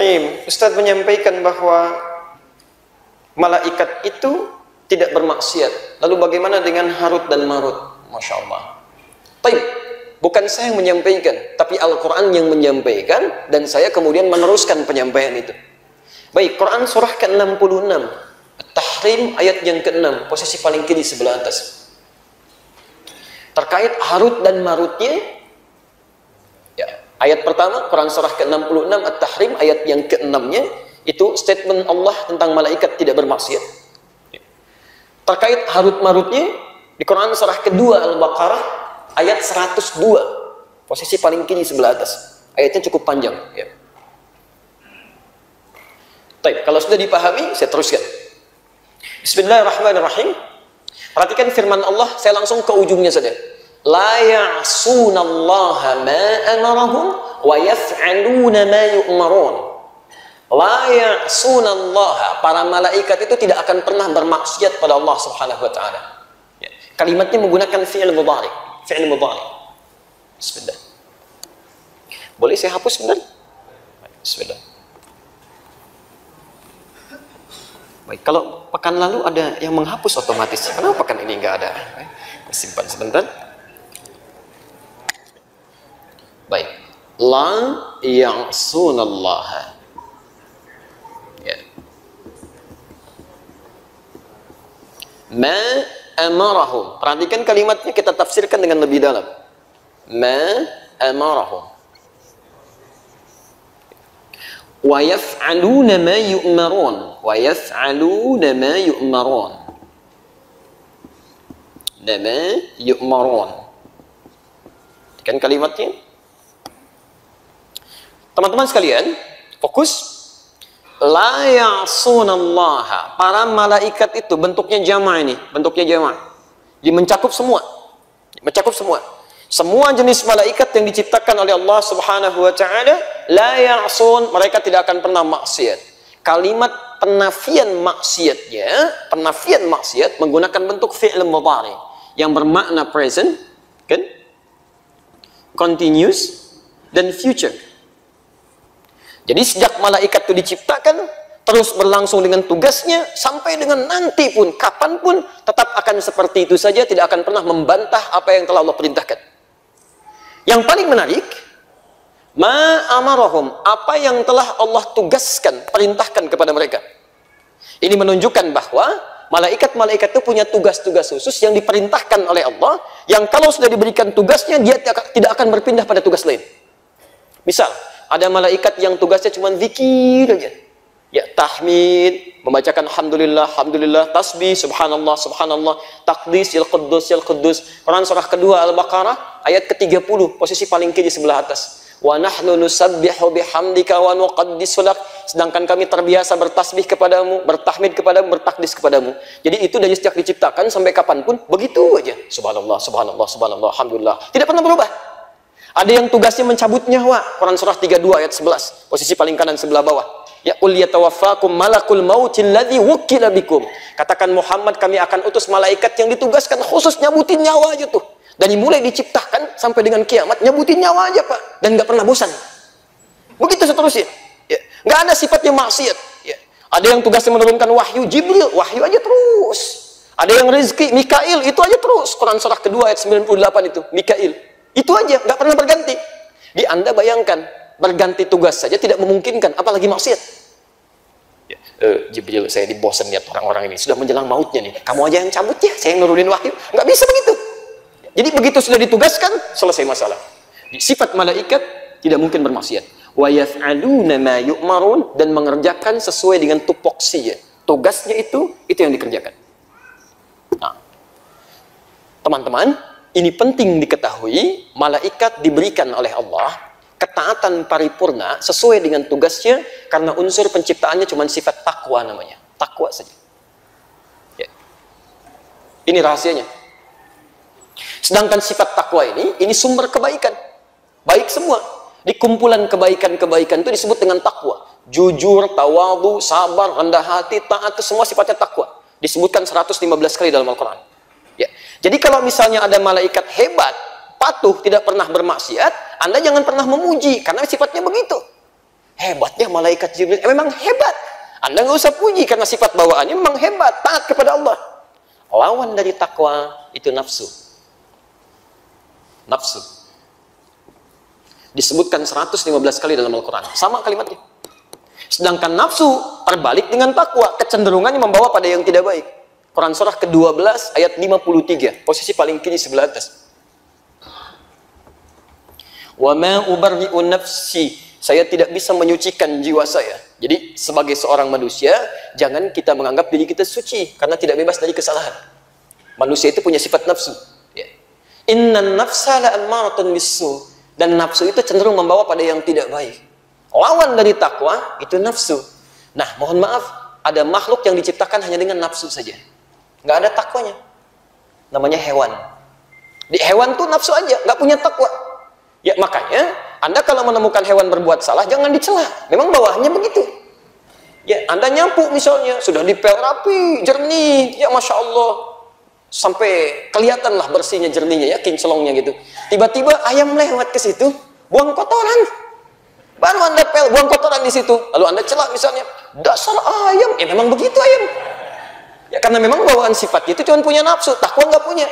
Baik, Ustaz menyampaikan bahwa malaikat itu tidak bermaksiat. Lalu bagaimana dengan Harut dan Marut? Masya Allah. Baik, bukan saya yang menyampaikan, tapi Al-Quran yang menyampaikan, dan saya kemudian meneruskan penyampaian itu. Baik, Quran surah ke-66, At-Tahrim ayat yang ke-6, posisi paling kiri sebelah atas. Terkait Harut dan Marutnya, ya, ayat pertama, Quran surah ke-66, At-Tahrim ayat yang ke-6-nya, itu statement Allah tentang malaikat tidak bermaksiat. Terkait Harut Marutnya, di Quran surah kedua Al-Baqarah, ayat 102, posisi paling kiri sebelah atas. Ayatnya cukup panjang. Ya. Baik, kalau sudah dipahami, saya teruskan. Bismillahirrahmanirrahim. Perhatikan firman Allah, saya langsung ke ujungnya saja. La ya'sunallaha ma amarahum wa yaf'aluna ma yu'marun. La ya'sunallaha, para malaikat itu tidak akan pernah bermaksiat pada Allah Subhanahu wa taala. Ya. Kalimatnya menggunakan fi'il mudhari. Fi'il mudhari. Bismillah. Boleh saya hapus sebentar? Bismillah. Baik, kalau pekan lalu ada yang menghapus otomatis. Kenapa pekan ini nggak ada? Simpan sebentar. Baik. La ya'sunallaha. Ya. Ma amarahum. Perhatikan kalimatnya, kita tafsirkan dengan lebih dalam. Ma amarahum. Wa yaf'aluna ma yu'marun. Wa yaf'aluna ma yu'marun. Ma yu'marun. Kan kalimatnya? Teman-teman sekalian, fokus. La ya'sunallaha. Para malaikat itu bentuknya jama' ini, bentuknya jama'. Dia mencakup semua. Mencakup semua. Semua jenis malaikat yang diciptakan oleh Allah Subhanahu wa taala, la ya'sun, mereka tidak akan pernah maksiat. Kalimat penafian maksiatnya, penafian maksiat menggunakan bentuk fi'il mudhari yang bermakna present, kan? Continuous dan future. Jadi sejak malaikat itu diciptakan, terus berlangsung dengan tugasnya, sampai dengan nanti pun, kapanpun, tetap akan seperti itu saja, tidak akan pernah membantah apa yang telah Allah perintahkan. Yang paling menarik, ma amarahum, apa yang telah Allah tugaskan, perintahkan kepada mereka. Ini menunjukkan bahwa malaikat-malaikat itu punya tugas-tugas khusus yang diperintahkan oleh Allah, yang kalau sudah diberikan tugasnya, dia tidak akan berpindah pada tugas lain. Misal, ada malaikat yang tugasnya cuma zikir aja. Ya, tahmid, membacakan alhamdulillah, alhamdulillah, tasbih, subhanallah, subhanallah, taqdis, ya Quddus, ya Quddus. Quran surah kedua Al-Baqarah ayat ke-30, posisi paling kiri sebelah atas. Wa nahnu nusabbihu bihamdika wa nuqaddisu lak. Sedangkan kami terbiasa bertasbih kepadamu, bertahmid kepadamu, bertakdis kepadamu. Jadi itu dari sejak diciptakan sampai kapanpun begitu aja. Subhanallah, subhanallah, subhanallah, alhamdulillah. Tidak pernah berubah. Ada yang tugasnya mencabut nyawa. Quran surah 32 ayat 11, posisi paling kanan sebelah bawah. Ya qul yatawaffakum malakul mautil ladzi wukila bikum. Katakan Muhammad, kami akan utus malaikat yang ditugaskan khusus nyabutin nyawa aja tuh. Dari mulai diciptakan sampai dengan kiamat, nyabutin nyawa aja, Pak, dan nggak pernah bosan. Begitu seterusnya. Ya, nggak ada sifatnya maksiat. Ya. Ada yang tugasnya menurunkan wahyu, Jibril, wahyu aja terus. Ada yang rezeki, Mikail, itu aja terus. Quran surah kedua ayat 98 itu, Mikail. Itu aja, nggak pernah berganti. Di Anda bayangkan, berganti tugas saja tidak memungkinkan, apalagi maksiat. Ya, Jibril, saya dibosan lihat orang-orang ini, sudah menjelang mautnya nih. Kamu aja yang cabut ya, saya yang nurunin wahyu. Nggak bisa begitu. Jadi begitu sudah ditugaskan, selesai masalah. Sifat malaikat tidak mungkin bermaksiat. Wa yaf'aluna ma yu'marun, dan mengerjakan sesuai dengan tupoksinya. Tugasnya itu yang dikerjakan. Nah, teman-teman, ini penting diketahui, malaikat diberikan oleh Allah ketaatan paripurna sesuai dengan tugasnya, karena unsur penciptaannya cuma sifat takwa namanya. Takwa saja. Ya. Ini rahasianya. Sedangkan sifat takwa ini sumber kebaikan. Baik semua. Di kumpulan kebaikan-kebaikan itu disebut dengan takwa. Jujur, tawadhu, sabar, rendah hati, taat, itu semua sifatnya takwa. Disebutkan 115 kali dalam Al-Quran. Ya. Jadi kalau misalnya ada malaikat hebat, patuh, tidak pernah bermaksiat, Anda jangan pernah memuji, karena sifatnya begitu. Hebatnya malaikat Jibril. Memang hebat. Anda nggak usah puji karena sifat bawaannya memang hebat, taat kepada Allah. Lawan dari takwa itu nafsu. Nafsu. Disebutkan 115 kali dalam Al-Quran. Sama kalimatnya. Sedangkan nafsu terbalik dengan takwa. Kecenderungannya membawa pada yang tidak baik. Quran surah ke-12 ayat 53. Posisi paling kiri sebelah atas. Wa ma ubarri'u nafsi. Saya tidak bisa menyucikan jiwa saya. Jadi sebagai seorang manusia, jangan kita menganggap diri kita suci karena tidak bebas dari kesalahan. Manusia itu punya sifat nafsu. Ya. Innan nafsa la'ammaratun bisu. Dan nafsu itu cenderung membawa pada yang tidak baik. Lawan dari takwa itu nafsu. Nah, mohon maaf, ada makhluk yang diciptakan hanya dengan nafsu saja. Nggak ada takwanya. Namanya hewan. Di hewan tuh nafsu aja, nggak punya takwa. Ya makanya, Anda kalau menemukan hewan berbuat salah, jangan dicela. Memang bawahnya begitu. Ya, Anda nyapu misalnya, sudah dipel rapi, jernih, ya Masya Allah. Sampai kelihatan lah bersihnya, jernihnya, ya, kinclongnya gitu. Tiba-tiba ayam lewat ke situ, buang kotoran. Baru Anda pel, buang kotoran di situ. Lalu Anda celak misalnya, dasar ayam. Ya memang begitu ayam. Ya karena memang bawaan sifatnya itu cuma punya nafsu, takwa nggak punya.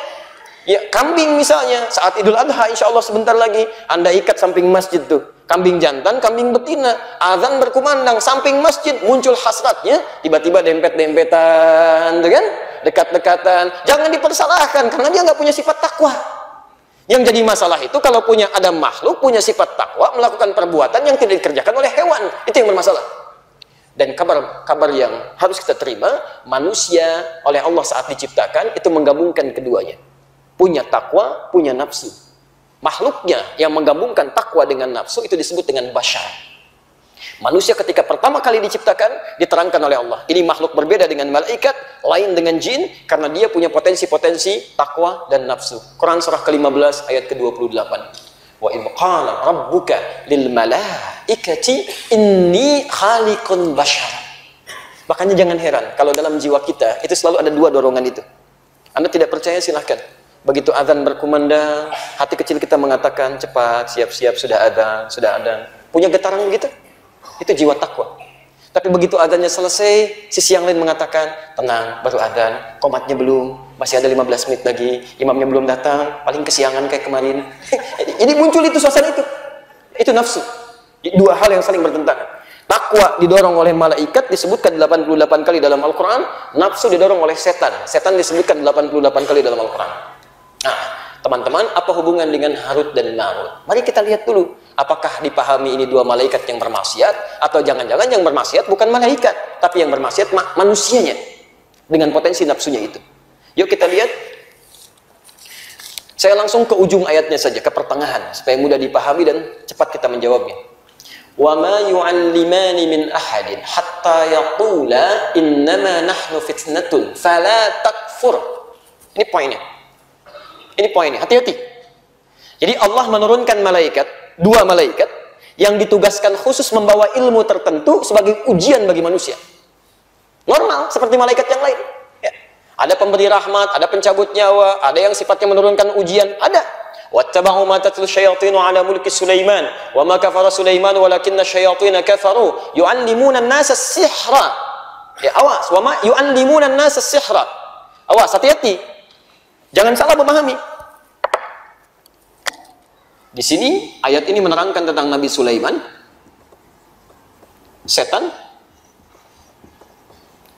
Ya kambing misalnya, saat Idul Adha insya Allah sebentar lagi, Anda ikat samping masjid tuh. Kambing jantan, kambing betina. Azan berkumandang, samping masjid muncul hasratnya, tiba-tiba dempet-dempetan, kan? Dekat-dekatan. Jangan dipersalahkan, karena dia nggak punya sifat takwa. Yang jadi masalah itu kalau ada makhluk punya sifat takwa melakukan perbuatan yang tidak dikerjakan oleh hewan, itu yang bermasalah. Dan kabar yang harus kita terima, manusia oleh Allah saat diciptakan itu menggabungkan keduanya, punya takwa, punya nafsu. Makhluknya yang menggabungkan takwa dengan nafsu itu disebut dengan bashar. Manusia ketika pertama kali diciptakan diterangkan oleh Allah, ini makhluk berbeda dengan malaikat, lain dengan jin, karena dia punya potensi-potensi takwa dan nafsu. Quran surah ke-15 ayat ke-28. Wa idh qala rabbuka lil malaikati inni khaliqun bashar. Makanya jangan heran kalau dalam jiwa kita itu selalu ada dua dorongan itu. Anda tidak percaya silahkan. Begitu azan berkumandang, hati kecil kita mengatakan cepat, siap-siap, sudah azan. Punya getaran begitu? Itu jiwa takwa. Tapi begitu azannya selesai, sisi yang lain mengatakan, tenang, baru azan, qomatnya belum, masih ada 15 menit lagi, imamnya belum datang, paling kesiangan kayak kemarin. Jadi muncul itu suasana itu. Itu nafsu. Dua hal yang saling bertentangan. Takwa didorong oleh malaikat disebutkan 88 kali dalam Al-Quran, nafsu didorong oleh setan. Setan disebutkan 88 kali dalam Al-Quran. Nah, teman-teman, apa hubungan dengan Harut dan Marut? Mari kita lihat dulu, apakah dipahami ini dua malaikat yang bermaksiat, atau jangan-jangan yang bermaksiat bukan malaikat, tapi yang bermaksiat manusianya, dengan potensi nafsunya itu. Yuk kita lihat. Saya langsung ke ujung ayatnya saja, ke pertengahan, supaya mudah dipahami dan cepat kita menjawabnya. Wa ma yu'allimani min ahadin hatta yaqula innama nahnu fitnatun fala takfur. Ini poinnya. Ini poinnya, hati-hati. Jadi Allah menurunkan malaikat, dua malaikat yang ditugaskan khusus membawa ilmu tertentu sebagai ujian bagi manusia. Normal seperti malaikat yang lain. Ya. Ada pemberi rahmat, ada pencabut nyawa, ada yang sifatnya menurunkan ujian, ada. Wattaba'u ma tatlu syayatinu ala mulki Sulaiman wa ma kafara Sulaiman walakinna syayatina kafaru yu'allimuna an-nasa as-sihra. Ya, awas, wa ma yu'allimuna an-nasa as-sihra. Awas, hati-hati. Jangan salah memahami. Di sini ayat ini menerangkan tentang Nabi Sulaiman, setan,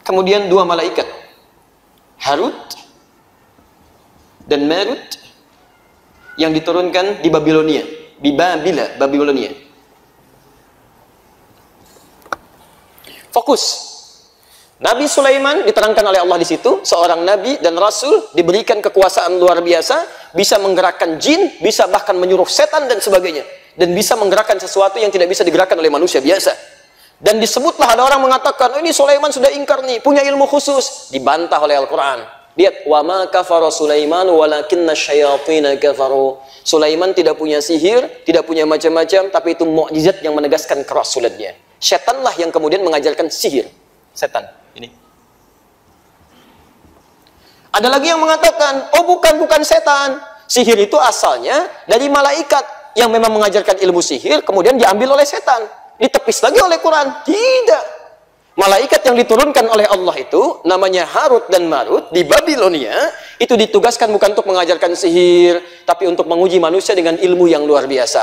kemudian dua malaikat, Harut dan Marut, yang diturunkan di Babilonia, di Babilonia. Fokus. Nabi Sulaiman diterangkan oleh Allah di situ, seorang nabi dan rasul diberikan kekuasaan luar biasa, bisa menggerakkan jin, bisa bahkan menyuruh setan dan sebagainya, dan bisa menggerakkan sesuatu yang tidak bisa digerakkan oleh manusia biasa. Dan disebutlah ada orang mengatakan, oh, ini Sulaiman sudah ingkar nih, punya ilmu khusus, dibantah oleh Al-Quran. Lihat, wa ma kafara Sulaiman walakinna syayatina kafaru. Sulaiman tidak punya sihir, tidak punya macam-macam, tapi itu mukjizat yang menegaskan kerasulannya. Setanlah yang kemudian mengajarkan sihir. Setan ini. Ada lagi yang mengatakan, oh bukan setan. Sihir itu asalnya dari malaikat yang memang mengajarkan ilmu sihir, kemudian diambil oleh setan. ditepis lagi oleh Quran. Tidak. Malaikat yang diturunkan oleh Allah itu namanya Harut dan Marut di Babilonia, itu ditugaskan bukan untuk mengajarkan sihir, tapi untuk menguji manusia dengan ilmu yang luar biasa.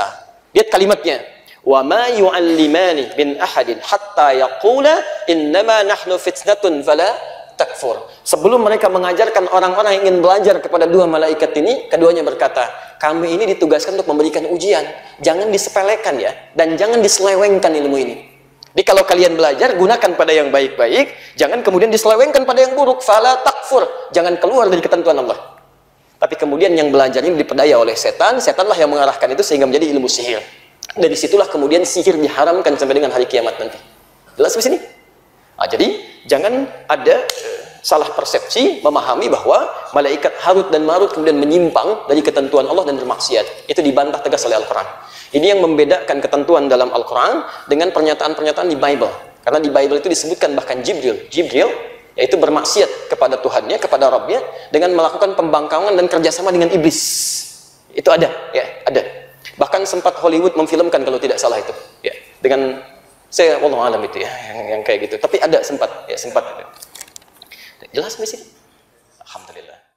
Lihat kalimatnya. Wa ma yu'allimani min ahadin hatta yaqula innama nahnu fitnatun fala takfur. Sebelum mereka mengajarkan orang-orang yang ingin belajar kepada dua malaikat ini, keduanya berkata, kami ini ditugaskan untuk memberikan ujian. Jangan disepelekan ya, dan jangan diselewengkan ilmu ini. Jadi kalau kalian belajar, gunakan pada yang baik-baik, jangan kemudian diselewengkan pada yang buruk. Fala takfur, jangan keluar dari ketentuan Allah. Tapi kemudian yang belajar ini diperdaya oleh setan, setanlah yang mengarahkan itu sehingga menjadi ilmu sihir. Dari situlah kemudian sihir diharamkan sampai dengan hari kiamat nanti. Jelas di sini? Nah, jadi jangan ada salah persepsi memahami bahwa malaikat Harut dan Marut kemudian menyimpang dari ketentuan Allah dan bermaksiat. Itu dibantah tegas oleh Al-Quran. Ini yang membedakan ketentuan dalam Al-Quran dengan pernyataan-pernyataan di Bible. Karena di Bible itu disebutkan bahkan Jibril, yaitu bermaksiat kepada Tuhannya, kepada Rabbnya, dengan melakukan pembangkangan dan kerjasama dengan iblis. Itu ada, ya, ada. Bahkan sempat Hollywood memfilmkan kalau tidak salah itu, ya, dengan saya wallahu alam itu ya, yang kayak gitu. Tapi ada sempat, ya sempat. Jelas di sini.